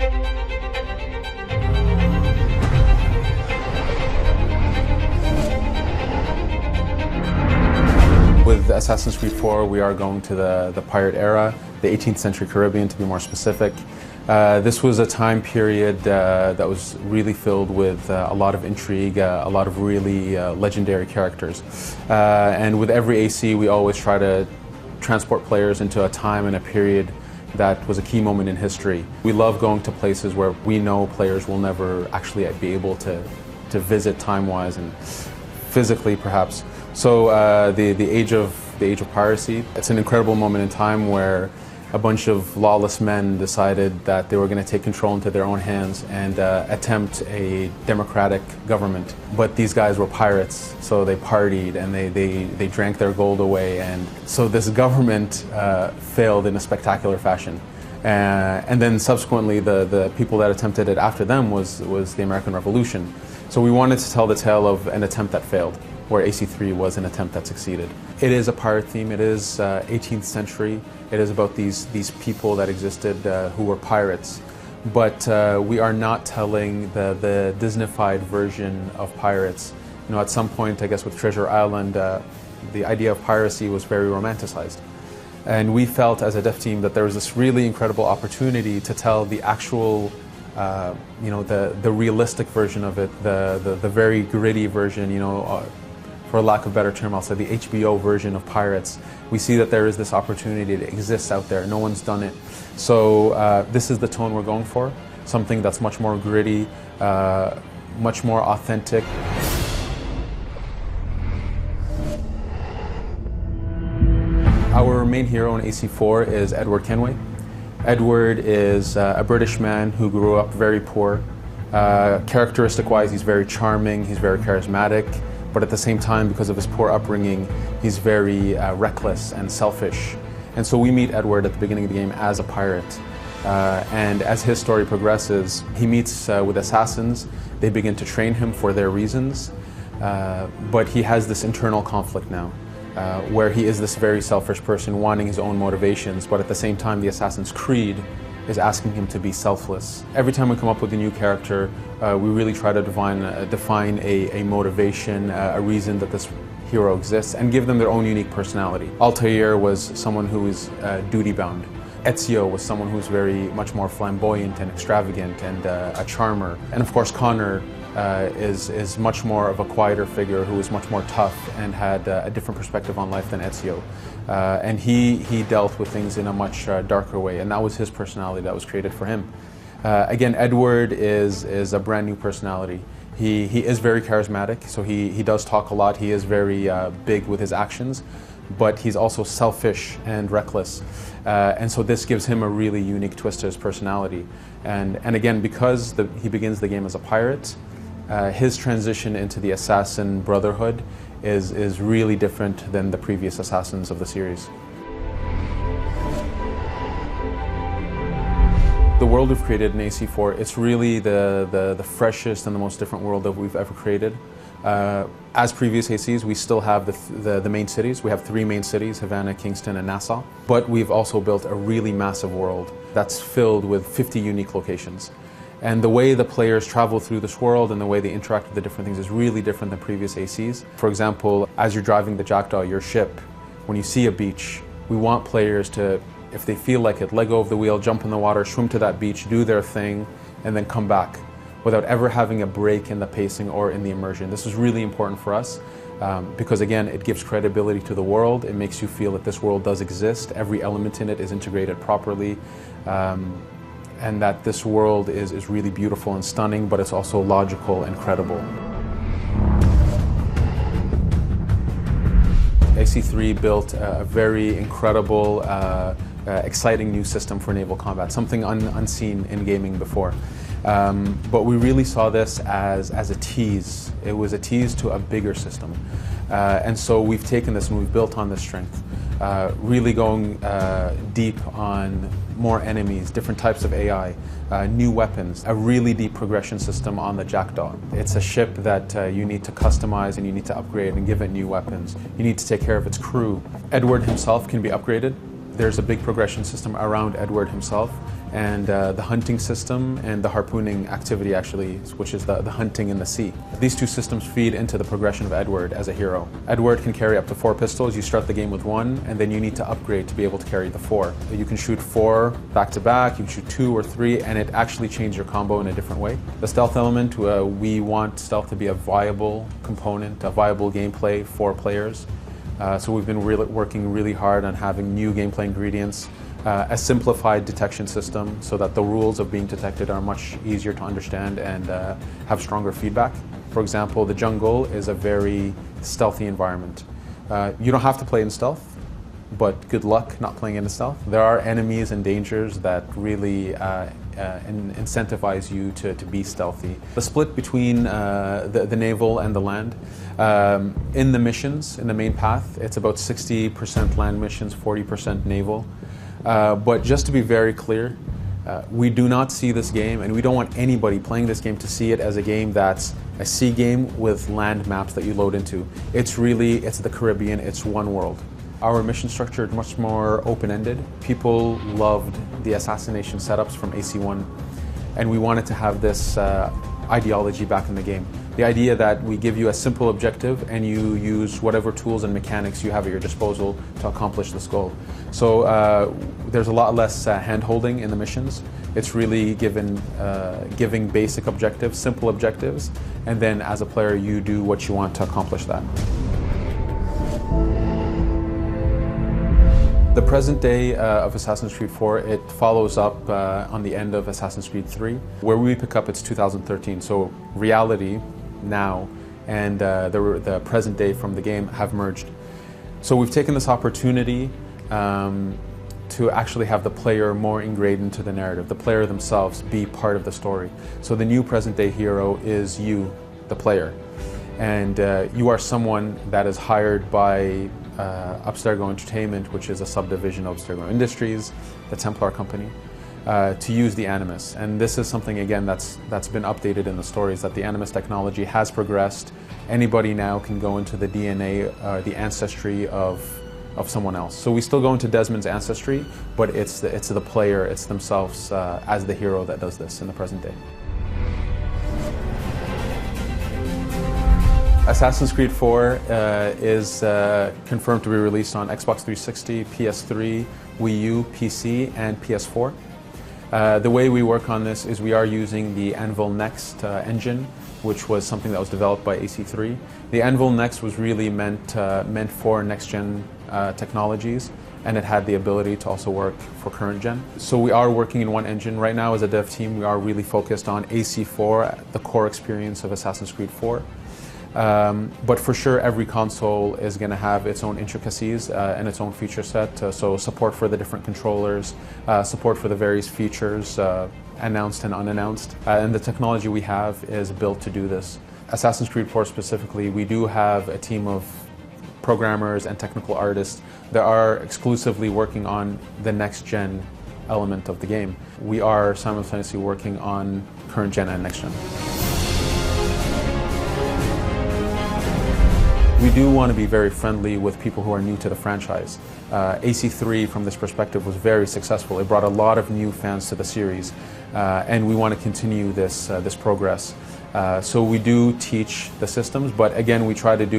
With Assassin's Creed 4, we are going to the pirate era, the 18th century Caribbean to be more specific. This was a time period that was really filled with a lot of intrigue, a lot of really legendary characters. And with every AC, we always try to transport players into a time and a period that was a key moment in history. We love going to places where we know players will never actually be able to visit time-wise and physically perhaps. So the age of piracy, it's an incredible moment in time where a bunch of lawless men decided that they were going to take control into their own hands and attempt a democratic government. But these guys were pirates, so they partied and they drank their gold away, and so this government failed in a spectacular fashion. And then subsequently the people that attempted it after them was the American Revolution. So we wanted to tell the tale of an attempt that failed, where AC3 was an attempt that succeeded. It is a pirate theme, it is 18th century, it is about these people that existed who were pirates. But we are not telling the Disney-fied version of pirates. You know, at some point, I guess with Treasure Island, the idea of piracy was very romanticized. And we felt as a dev team that there was this really incredible opportunity to tell the actual you know, the realistic version of it, the very gritty version, you know, for lack of a better term, I'll say the HBO version of pirates. We see that there is this opportunity that exists out there. No one's done it. So this is the tone we're going for, something that's much more gritty, much more authentic. Our main hero in AC4 is Edward Kenway. Edward is a British man who grew up very poor. Characteristic-wise, he's very charming, he's very charismatic, but at the same time, because of his poor upbringing, he's very reckless and selfish. And so we meet Edward at the beginning of the game as a pirate. And as his story progresses, he meets with assassins. They begin to train him for their reasons, but he has this internal conflict now. Where he is this very selfish person wanting his own motivations, but at the same time the Assassin's Creed is asking him to be selfless. Every time we come up with a new character, we really try to define a motivation, a reason that this hero exists, and give them their own unique personality. Altair was someone who is duty-bound. Ezio was someone who's very much more flamboyant and extravagant and a charmer. And of course Connor is much more of a quieter figure who is much more tough and had a different perspective on life than Ezio. And he dealt with things in a much darker way, and that was his personality that was created for him. Again, Edward is a brand new personality. He is very charismatic, so he does talk a lot. He is very big with his actions, but he's also selfish and reckless. And so this gives him a really unique twist to his personality. And again, because he begins the game as a pirate, his transition into the Assassin Brotherhood is really different than the previous Assassins of the series. The world we've created in AC4, it's really the freshest and the most different world that we've ever created. As previous ACs, we still have the main cities. We have 3 main cities, Havana, Kingston, and Nassau. But we've also built a really massive world that's filled with 50 unique locations. And the way the players travel through this world and the way they interact with the different things is really different than previous ACs. For example, as you're driving the Jackdaw, your ship, when you see a beach, we want players to, if they feel like it, let go of the wheel, jump in the water, swim to that beach, do their thing, and then come back without ever having a break in the pacing or in the immersion. This is really important for us because, again, it gives credibility to the world. It makes you feel that this world does exist. Every element in it is integrated properly. And that this world is really beautiful and stunning, but it's also logical and credible. AC3 built a very incredible, exciting new system for naval combat, something unseen in gaming before. But we really saw this as a tease. It was a tease to a bigger system. And so we've taken this and we've built on this strength, really going deep on more enemies, different types of AI, new weapons, a really deep progression system on the Jackdaw. It's a ship that you need to customize and you need to upgrade and give it new weapons. You need to take care of its crew. Edward himself can be upgraded. There's a big progression system around Edward himself, and the hunting system and the harpooning activity actually, which is the hunting in the sea. These two systems feed into the progression of Edward as a hero. Edward can carry up to 4 pistols. You start the game with 1, and then you need to upgrade to be able to carry the 4. You can shoot 4 back to back, you can shoot 2 or 3, and it actually changes your combo in a different way. The stealth element, we want stealth to be a viable component, a viable gameplay for players. So we've been working really hard on having new gameplay ingredients, a simplified detection system so that the rules of being detected are much easier to understand and have stronger feedback. For example, the jungle is a very stealthy environment. You don't have to play in stealth, but good luck not playing in stealth. There are enemies and dangers that really incentivize you to be stealthy. The split between the naval and the land, in the missions, in the main path, it's about 60% land missions, 40% naval. But just to be very clear, we do not see this game, and we don't want anybody playing this game to see it as a game that's a sea game with land maps that you load into. It's the Caribbean, it's one world. Our mission structure is much more open-ended. People loved the assassination setups from AC1, and we wanted to have this ideology back in the game. The idea that we give you a simple objective and you use whatever tools and mechanics you have at your disposal to accomplish this goal. So there's a lot less hand-holding in the missions. It's really giving basic objectives, simple objectives, and then as a player you do what you want to accomplish that. The present day of Assassin's Creed 4, it follows up on the end of Assassin's Creed 3. Where we pick up, it's 2013. So reality now and the present day from the game have merged. So we've taken this opportunity to actually have the player more ingrained into the narrative, the player themselves be part of the story. So the new present day hero is you, the player. And you are someone that is hired by Abstergo Entertainment, which is a subdivision of Abstergo Industries, the Templar company, to use the Animus. And this is something, again, that's been updated in the stories, that the Animus technology has progressed. Anybody now can go into the DNA, the ancestry of someone else. So we still go into Desmond's ancestry, but it's the player, it's themselves as the hero that does this in the present day. Assassin's Creed 4 is confirmed to be released on Xbox 360, PS3, Wii U, PC, and PS4. The way we work on this is we are using the Anvil Next engine, which was something that was developed by AC3. The Anvil Next was really meant for next-gen technologies, and it had the ability to also work for current gen. So we are working in one engine. Right now as a dev team, we are really focused on AC4, the core experience of Assassin's Creed 4. But for sure, every console is going to have its own intricacies and its own feature set. So support for the different controllers, support for the various features, announced and unannounced. And the technology we have is built to do this. Assassin's Creed 4 specifically, we do have a team of programmers and technical artists that are exclusively working on the next gen element of the game. We are simultaneously working on current gen and next gen. We do want to be very friendly with people who are new to the franchise. AC3, from this perspective, was very successful. It brought a lot of new fans to the series, and we want to continue this progress. So we do teach the systems, but again, we try to do